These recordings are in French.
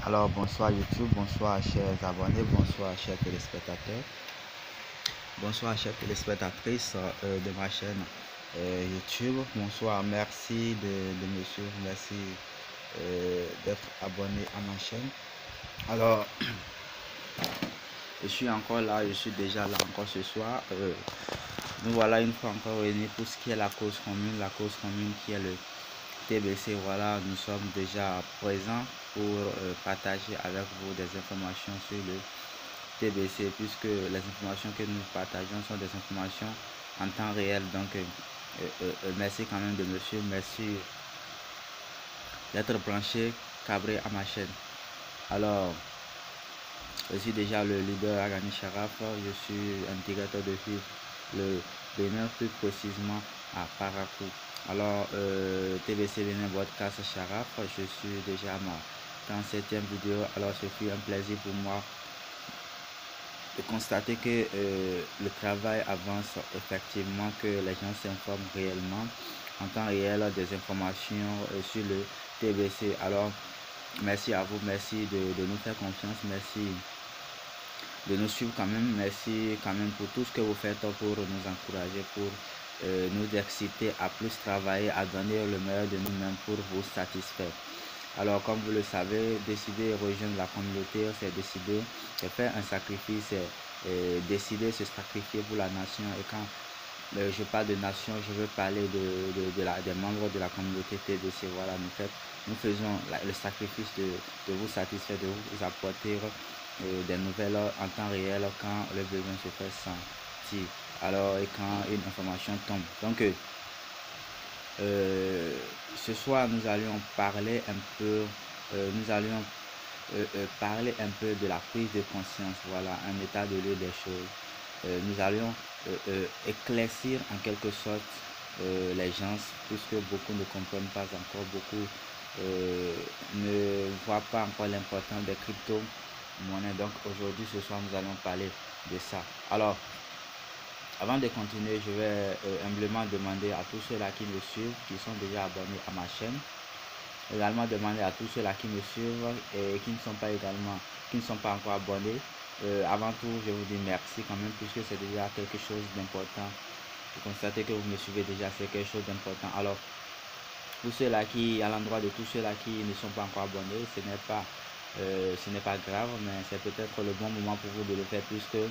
Alors bonsoir YouTube, bonsoir chers abonnés, bonsoir chers téléspectateurs, bonsoir chères téléspectatrices de ma chaîne YouTube, bonsoir, merci de me suivre, merci d'être abonné à ma chaîne. Alors je suis encore là, je suis déjà là encore ce soir. Nous voilà une fois encore réunis pour ce qui est la cause commune qui est le TBC. Voilà, nous sommes déjà présents pour partager avec vous des informations sur le TBC, puisque les informations que nous partageons sont des informations en temps réel. Donc merci quand même de me suivre, merci d'être branché, câblé à ma chaîne. Alors je suis déjà le leader Agani Sharaf, je suis un directeur de film le Bénin, plus précisément à Parakou. Alors TBC Bénin Podcast Sharaf, je suis déjà à ma 37e vidéo. Alors ce fut un plaisir pour moi de constater que le travail avance effectivement, que les gens s'informent réellement en temps réel des informations sur le TBC. Alors merci à vous, merci de nous faire confiance, merci de nous suivre quand même, merci quand même pour tout ce que vous faites pour nous encourager, pour nous exciter à plus travailler, à donner le meilleur de nous-mêmes pour vous satisfaire. Alors comme vous le savez, décider de rejoindre la communauté, c'est décider de faire un sacrifice, c'est décider de se sacrifier pour la nation. Et quand je parle de nation, je veux parler des membres de la communauté TBC. Voilà, nous faisons le sacrifice de vous satisfaire, de vous apporter des nouvelles en temps réel quand le besoin se fait sentir, alors et quand une information tombe. Donc ce soir nous allions parler un peu parler un peu de la prise de conscience, voilà, un état de lieu des choses. Nous allions éclaircir en quelque sorte les gens, puisque beaucoup ne comprennent pas encore, beaucoup ne voient pas encore l'importance des crypto-monnaies. Donc aujourd'hui, ce soir, nous allons parler de ça. Alors, avant de continuer, je vais humblement demander à tous ceux-là qui me suivent, qui sont déjà abonnés à ma chaîne, également demander à tous ceux-là qui me suivent et qui ne sont pas encore abonnés. Avant tout, je vous dis merci quand même, puisque c'est déjà quelque chose d'important. Vous constatez que vous me suivez déjà, c'est quelque chose d'important. Alors, pour ceux-là qui, à l'endroit de tous ceux-là qui ne sont pas encore abonnés, ce n'est pas grave, mais c'est peut-être le bon moment pour vous de le faire, puisque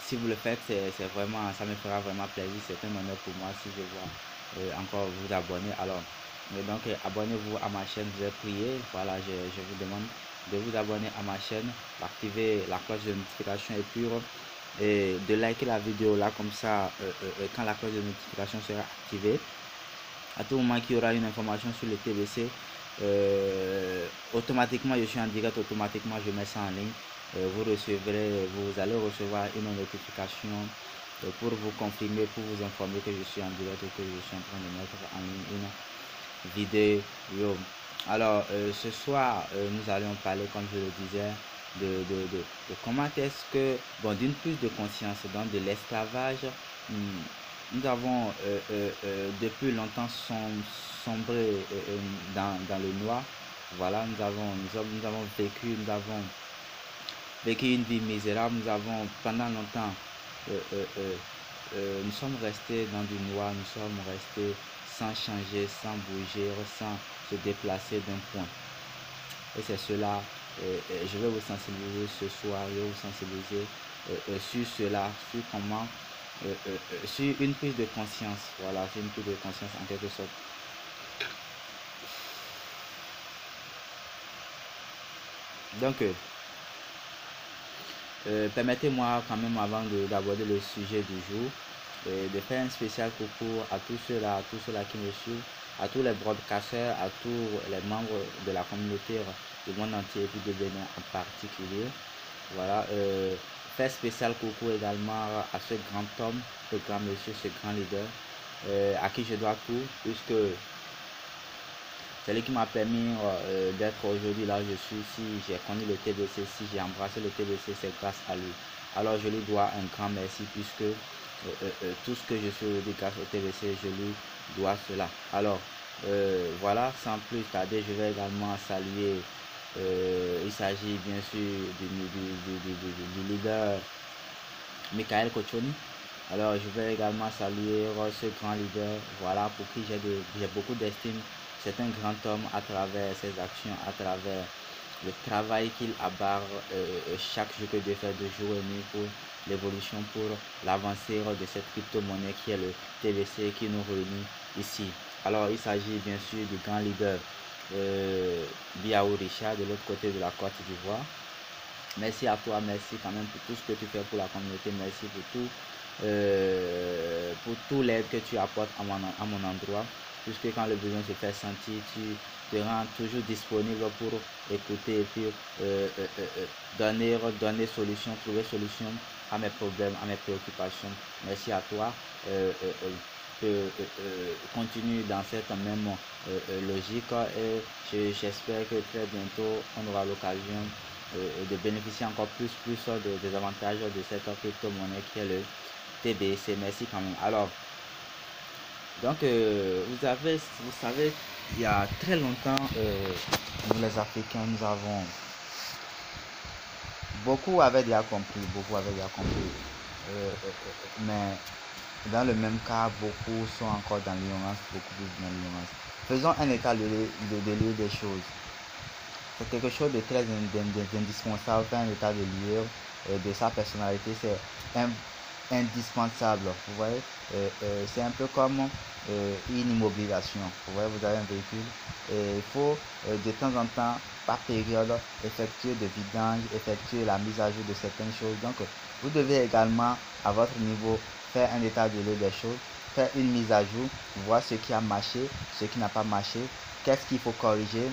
si vous le faites, c'est vraiment, ça me fera vraiment plaisir. C'est un honneur pour moi si je vois encore vous abonner. Alors, donc abonnez-vous à ma chaîne, je vais prier. Voilà, je vous demande de vous abonner à ma chaîne, d'activer la cloche de notification et puis de liker la vidéo là, comme ça quand la cloche de notification sera activée, à tout moment qu'il y aura une information sur le TBC, automatiquement je suis en direct, automatiquement je mets ça en ligne. Vous allez recevoir une notification pour vous confirmer, pour vous informer que je suis en direct et que je suis en train de mettre en ligne une vidéo. Alors ce soir nous allons parler, comme je le disais, de comment est-ce que, bon, d'une prise de conscience donc de l'esclavage. Nous avons depuis longtemps sombré dans le noir. Voilà, nous avons vécu une vie misérable. Nous avons pendant longtemps nous sommes restés dans du noir, nous sommes restés sans changer, sans bouger, sans se déplacer d'un point. Et c'est cela, je vais vous sensibiliser ce soir, je vais vous sensibiliser sur cela, sur comment, sur une prise de conscience, voilà, sur une prise de conscience en quelque sorte. Donc, permettez-moi quand même, avant d'aborder le sujet du jour, de faire un spécial coucou à tous ceux-là qui me suivent, à tous les broadcasters, à tous les membres de la communauté du monde entier et puis de Bénin en particulier. Voilà, faire spécial coucou également à ce grand homme, ce grand monsieur, ce grand leader, à qui je dois tout, puisque c'est lui qui m'a permis d'être aujourd'hui là où je suis. Si j'ai connu le TBC, si j'ai embrassé le TBC, c'est grâce à lui. Alors je lui dois un grand merci, puisque tout ce que je suis aujourd'hui grâce au TBC, je lui dois cela. Alors Voilà, sans plus tarder, je vais également saluer, il s'agit bien sûr du leader Michael Cochoni. Alors, je vais également saluer ce grand leader, voilà, pour qui j'ai beaucoup d'estime. C'est un grand homme à travers ses actions, à travers le travail qu'il abarre chaque jour que Dieu fait de jour et nuit pour l'évolution, pour l'avancée de cette crypto-monnaie qui est le TVC qui nous réunit ici. Alors, il s'agit bien sûr du grand leader Biaou Richard de l'autre côté de la Côte d'Ivoire. Merci à toi, merci quand même pour tout ce que tu fais pour la communauté, merci pour tout l'aide que tu apportes à mon endroit, puisque quand le besoin se fait sentir, tu te rends toujours disponible pour écouter et puis donner solution, trouver solution à mes problèmes, à mes préoccupations. Merci à toi. Continue dans cette même logique et j'espère que très bientôt on aura l'occasion de bénéficier encore plus des avantages de cette crypto-monnaie qui est le TBC. Merci quand même. Alors, donc, vous savez, il y a très longtemps, nous les Africains, nous avons... Beaucoup avaient déjà compris, mais dans le même cas, beaucoup sont encore dans l'ignorance, beaucoup vivent dans l'ignorance. Faisons un état de lieu des choses. C'est quelque chose de très indispensable, faire un état de lieu de sa personnalité, c'est indispensable. Vous voyez, c'est un peu comme une immobilisation. Vous voyez, vous avez un véhicule et il faut de temps en temps, par période, effectuer de vidange, effectuer la mise à jour de certaines choses. Donc, vous devez également, à votre niveau, faire un état de lieu des choses, faire une mise à jour, voir ce qui a marché, ce qui n'a pas marché, qu'est-ce qu'il faut corriger,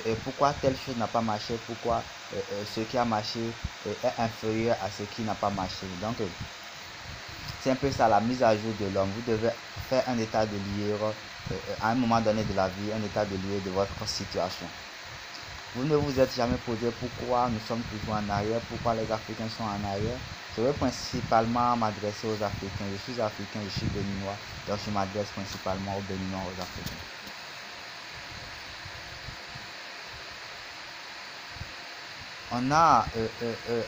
et pourquoi telle chose n'a pas marché, pourquoi ce qui a marché est inférieur à ce qui n'a pas marché. Donc, c'est un peu ça la mise à jour de l'homme. Vous devez faire un état de lieu à un moment donné de la vie, un état de lieu de votre situation. Vous ne vous êtes jamais posé pourquoi nous sommes toujours en arrière, pourquoi les Africains sont en arrière. Je vais principalement m'adresser aux Africains. Je suis africain, je suis béninois, donc je m'adresse principalement aux béninois, aux Africains. On a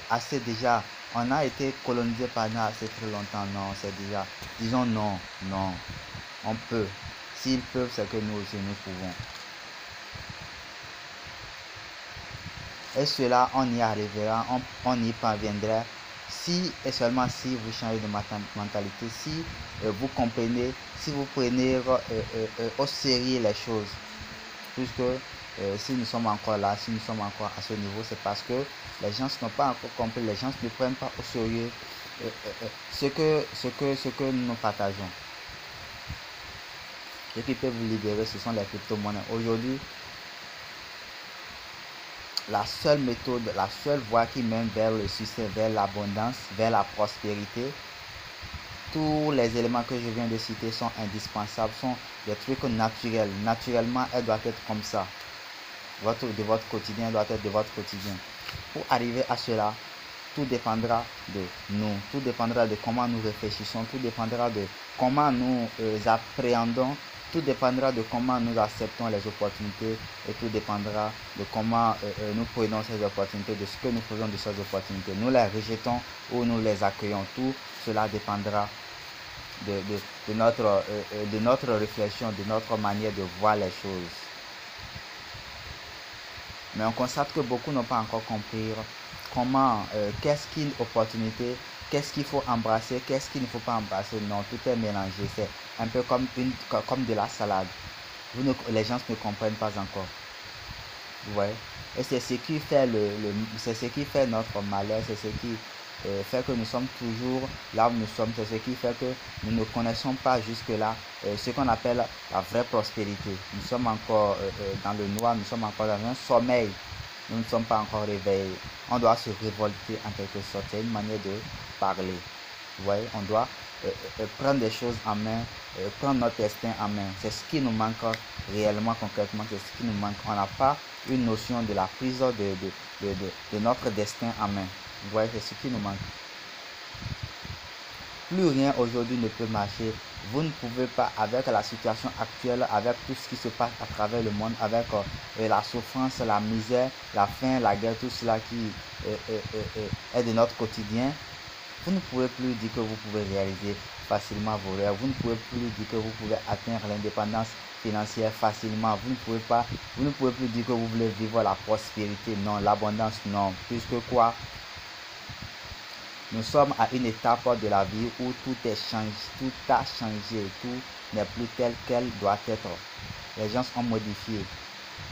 assez déjà, on a été colonisé par nous assez très longtemps, non, c'est déjà, disons non, on peut, s'ils peuvent, c'est que nous aussi nous pouvons. Et cela, on y arrivera, on y parviendra si et seulement si vous changez de mentalité, si vous comprenez, si vous prenez au sérieux les choses, puisque si nous sommes encore là, si nous sommes encore à ce niveau, c'est parce que les gens n'ont pas encore compris, les gens ne prennent pas au sérieux ce que nous partageons. Ce qui peut vous libérer, ce sont les crypto-monnaies. Aujourd'hui, la seule méthode, la seule voie qui mène vers le succès, vers l'abondance, vers la prospérité, tous les éléments que je viens de citer sont indispensables, sont des trucs naturels. Naturellement, elles doivent être comme ça. De votre quotidien doit être de votre quotidien. Pour arriver à cela, tout dépendra de nous, tout dépendra de comment nous réfléchissons, tout dépendra de comment nous appréhendons, tout dépendra de comment nous acceptons les opportunités et tout dépendra de comment nous prenons ces opportunités, de ce que nous faisons de ces opportunités. Nous les rejetons ou nous les accueillons. Tout cela dépendra de notre réflexion, de notre manière de voir les choses. Mais on constate que beaucoup n'ont pas encore compris comment, qu'est-ce qu'une opportunité, qu'est-ce qu'il faut embrasser, qu'est-ce qu'il ne faut pas embrasser. Non, tout est mélangé. C'est un peu comme de la salade. Les gens ne comprennent pas encore. Vous voyez? Et c'est ce qui fait c'est ce qui fait notre malheur, c'est ce qui fait que nous sommes toujours là où nous sommes, c'est ce qui fait que nous ne connaissons pas jusque-là ce qu'on appelle la vraie prospérité. Nous sommes encore dans le noir, nous sommes encore dans un sommeil, nous ne sommes pas encore réveillés. On doit se révolter en quelque sorte, c'est une manière de parler. Vous voyez, on doit prendre des choses en main, prendre notre destin en main. C'est ce qui nous manque réellement, concrètement, c'est ce qui nous manque. On n'a pas une notion de la prise de notre destin en main. Vous voyez, c'est ce qui nous manque. Plus rien aujourd'hui ne peut marcher Vous ne pouvez pas, avec la situation actuelle, avec tout ce qui se passe à travers le monde, avec la souffrance, la misère, la faim, la guerre, tout cela qui est de notre quotidien, vous ne pouvez plus dire que vous pouvez réaliser facilement vos rêves. Vous ne pouvez plus dire que vous pouvez atteindre l'indépendance financière facilement. Vous ne pouvez plus dire que vous voulez vivre la prospérité. Non, l'abondance, non. Puisque quoi? Nous sommes à une étape de la vie où tout est changé, tout a changé, tout n'est plus tel qu'elle doit être. Les gens sont modifiés.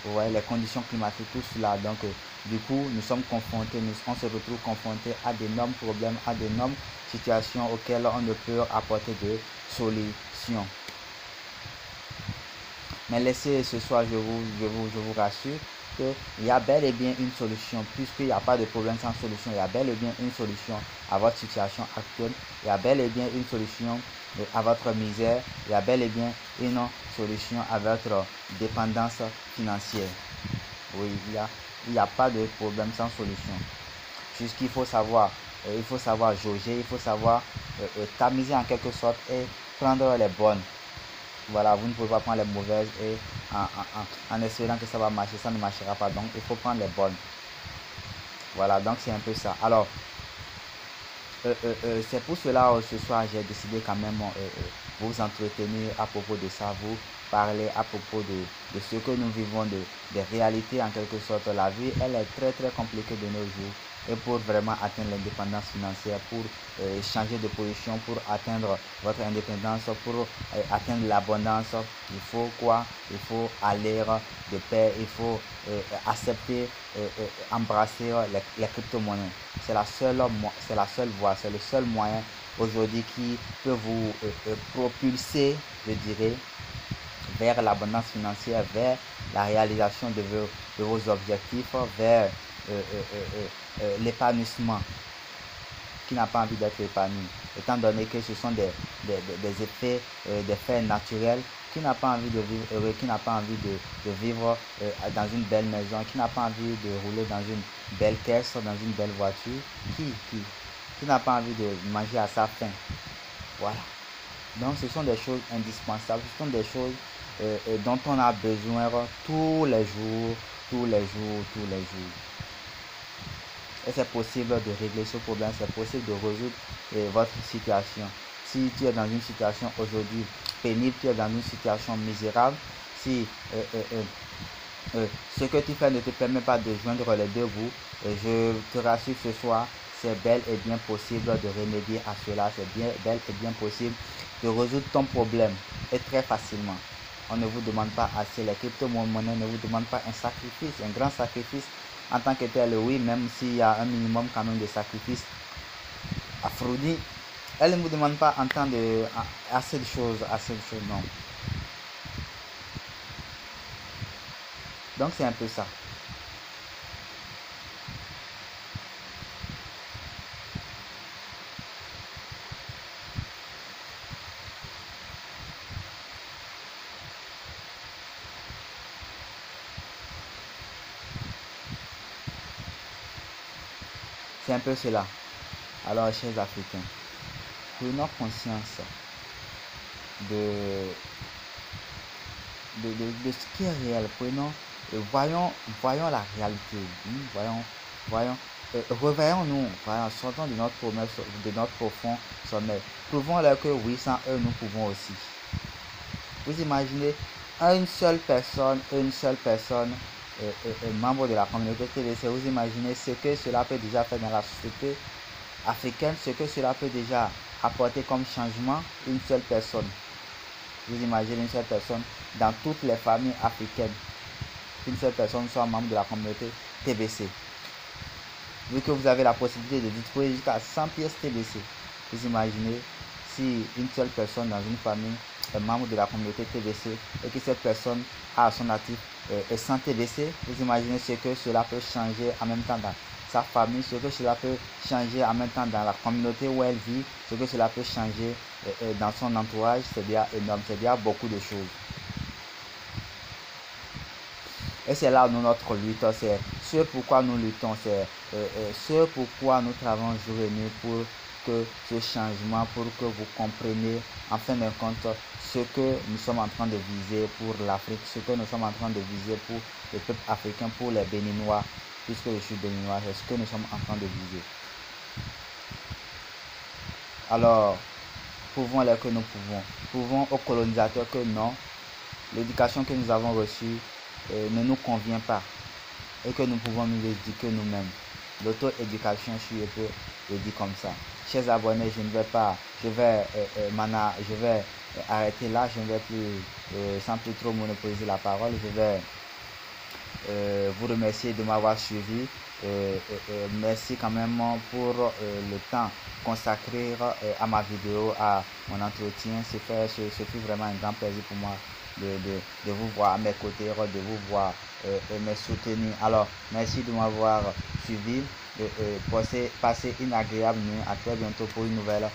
Vous voyez, les conditions climatiques, tout cela. Donc, du coup, nous sommes confrontés, on se retrouve confrontés à d'énormes problèmes, à d'énormes situations auxquelles on ne peut apporter de solutions. Mais laissez ce soir, je vous rassure qu'il y a bel et bien une solution, puisqu'il n'y a pas de problème sans solution. Il y a bel et bien une solution à votre situation actuelle. Il y a bel et bien une solution à votre misère. Il y a bel et bien une solution à votre dépendance financière. Oui, il n'y a pas de problème sans solution. Juste qu'il faut savoir, jauger, il faut savoir tamiser en quelque sorte et prendre les bonnes. Voilà, vous ne pouvez pas prendre les mauvaises et en espérant que ça va marcher, ça ne marchera pas. Donc, il faut prendre les bonnes. Voilà, donc c'est un peu ça. Alors, c'est pour cela ce soir, j'ai décidé quand même vous entretenir à propos de ça, vous parler à propos de ce que nous vivons, des réalités en quelque sorte. La vie, elle est très très compliquée de nos jours. Et pour vraiment atteindre l'indépendance financière, pour changer de position, pour atteindre votre indépendance, pour atteindre l'abondance, il faut quoi? Il faut aller de pair, il faut accepter, embrasser les crypto-monnaies. C'est la seule voie, c'est le seul moyen aujourd'hui qui peut vous propulser, je dirais, vers l'abondance financière, vers la réalisation de vos objectifs, vers l'épanouissement. Qui n'a pas envie d'être épanoui, étant donné que ce sont des effets, des faits naturels. Qui n'a pas envie de vivre heureux, qui n'a pas envie de vivre dans une belle maison, qui n'a pas envie de rouler dans une belle caisse, dans une belle voiture, qui n'a pas envie de manger à sa faim. Voilà. Donc ce sont des choses indispensables, ce sont des choses dont on a besoin tous les jours, tous les jours, tous les jours. Et c'est possible de régler ce problème, c'est possible de résoudre votre situation. Si tu es dans une situation aujourd'hui pénible, tu es dans une situation misérable, si ce que tu fais ne te permet pas de joindre les deux bouts, je te rassure ce soir, c'est bel et bien possible de remédier à cela, c'est bel et bien possible de résoudre ton problème et très facilement. On ne vous demande pas assez, les crypto-monnaies ne vous demandent pas un sacrifice, un grand sacrifice en tant que tel, oui, même s'il y a un minimum quand même de sacrifice à fournir, elle ne vous demande pas en temps de assez de choses, non. Donc c'est un peu ça. C'est un peu cela. Alors, chers Africains, prenons conscience de ce qui est réel. Voyons la réalité. Réveillons-nous. Sortons de notre promesse, de notre profond sommeil. Prouvons-leur que oui, sans eux, nous pouvons aussi. Vous imaginez une seule personne, membre de la communauté TVC, vous imaginez ce que cela peut déjà faire dans la société africaine, ce que cela peut déjà apporter comme changement, une seule personne. Vous imaginez une seule personne dans toutes les familles africaines, qu'une seule personne soit membre de la communauté TBC. Vu que vous avez la possibilité de distribuer jusqu'à 100 pièces TBC, vous imaginez si une seule personne dans une famille est membre de la communauté TBC et que cette personne a à son actif 100 TBC, vous imaginez ce que cela peut changer en même temps dans sa famille, ce que cela peut changer en même temps dans la communauté où elle vit, ce que cela peut changer dans son entourage. C'est bien énorme, c'est bien beaucoup de choses. Et c'est là notre lutte, c'est ce pourquoi nous luttons, c'est ce pourquoi nous travaillons jour et nuit pour que ce changement, pour que vous compreniez en fin de compte ce que nous sommes en train de viser pour l'Afrique, ce que nous sommes en train de viser pour le peuple africain, pour les Béninois, puisque je suis béninois, c'est ce que nous sommes en train de viser. Alors, pouvons-les que nous pouvons aux colonisateurs que non, l'éducation que nous avons reçue ne nous convient pas et que nous pouvons nous éduquer nous-mêmes. L'auto-éducation, je peux le dire comme ça. Chers abonnés, je ne vais pas, je vais arrêter là, je ne vais plus, sans plus trop monopoliser la parole, je vais vous remercier de m'avoir suivi. Merci quand même pour le temps consacré à ma vidéo, à mon entretien. Ce fut vraiment un grand plaisir pour moi de vous voir à mes côtés, de vous voir me soutenir. Alors, merci de m'avoir suivi. Passez une agréable nuit. À très bientôt pour une nouvelle